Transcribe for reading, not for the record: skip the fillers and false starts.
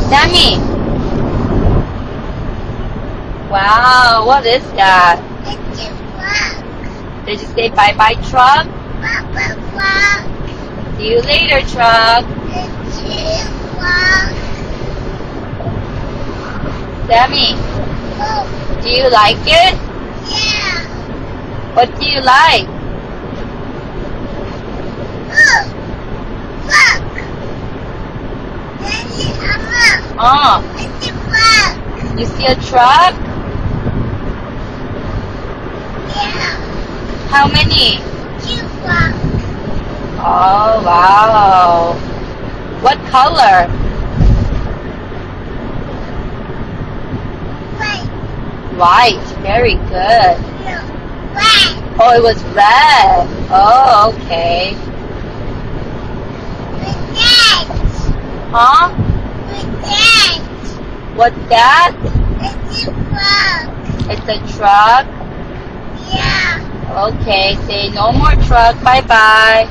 Sammy. Wow, what is that? It's a truck. Did you say bye-bye, truck? Bye-bye, truck. See you later, truck. It's a truck. Sammy, Oh, do you like it? yeah. What do you like? Oh, truck. It's a truck. Oh, It's a truck. you see a truck? Yeah. How many? Two trucks. Oh, wow. What color? White. White. Very good. No. White. Oh, it was red. Oh, okay. With that. Huh? With that. What's that? It's a truck. It's a truck. Yeah. Okay, say no more truck. Bye-bye.